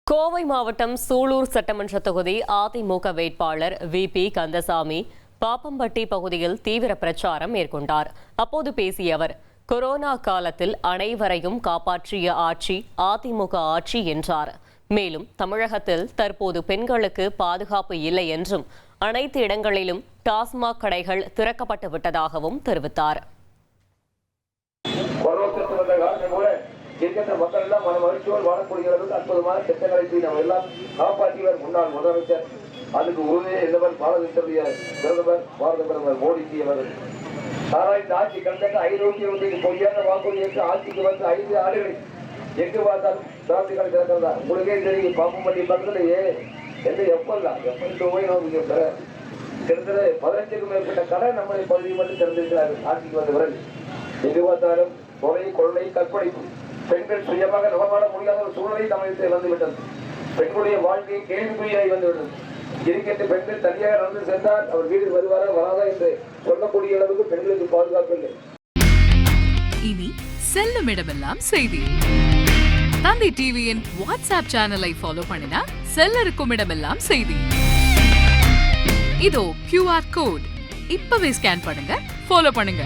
கோவை மாவட்டம் சூலூர் சட்டமன்ற தொகுதி அதிமுக வேட்பாளர் வி.பி. கந்தசாமி பாப்பம்பட்டி பகுதியில் தீவிர பிரச்சாரம் மேற்கொண்டார். அப்போது பேசிய அவர், கொரோனா காலத்தில் அனைவரையும் காப்பாற்றிய ஆட்சி அதிமுக ஆட்சி என்றார். மேலும் தமிழகத்தில் தற்போது பெண்களுக்கு பாதுகாப்பு இல்லை என்றும் அனைத்து இடங்களிலும் டாஸ்மாக் கடைகள் திறக்கப்பட்டு விட்டதாகவும் தெரிவித்தார். இருக்கின்ற மக்கள் எல்லாம் மன மகிழ்ச்சியோடு வாழக்கூடிய அளவுக்கு அற்புதமான திட்டங்களை நம்ம எல்லாம் காப்பாற்றியவர் முன்னாள் முதலமைச்சர், அதுக்கு உறுதியே இருந்தவர் பாரதத்தினுடைய பிரதமர் பாரத பிரதமர் மோடிஜி அவர்கள். ஆனால் இந்த ஆட்சி கண்டங்க 500 பொய்யான வாக்குறுதிக்கு ஆட்சிக்கு வந்து 5 ஆண்டுகளில் எங்கு பார்த்தாலும் டிராபிக்களை திறக்கிறதா உங்களுக்கே தெரியும். பாப்பம்பட்டி பக்கத்திலேயே எந்த எப்பல்லாம் போய் நோக்கி கிட்டத்தட்ட 15க்கும் மேற்பட்ட கடை நம்முடைய பகுதியை மட்டும் திறந்திருக்கிறார்கள். ஆட்சிக்கு வந்த பிறகு எங்கு பார்த்தாலும் கொலை கொள்ளை கற்பழிப்பு, பெண்கள் சுயமாக நலமாட முடியாத ஒரு சூழ்நிலை தமிழகத்தில் வந்துவிட்டது. பெண்களுடைய வாழ்க்கை கேள்விக்குறியாகி வந்துவிட்டது. இருக்கின்ற பெண்கள் தனியாக நடந்து சென்றால் அவர் வீடு வருவாரா வராதா என்று சொல்லக்கூடிய அளவுக்கு பெண்களுக்கு பாதுகாப்பு இல்லை. இனி செல்லும் இடமெல்லாம் செய்தி. தந்தி டிவியின் வாட்ஸ்அப் சேனலை ஃபாலோ பண்ணினா செல்ல இருக்கும் இடமெல்லாம் செய்தி. இதோ QR கோட் இப்பவே ஸ்கேன் பண்ணுங்க, ஃபாலோ பண்ணுங்க.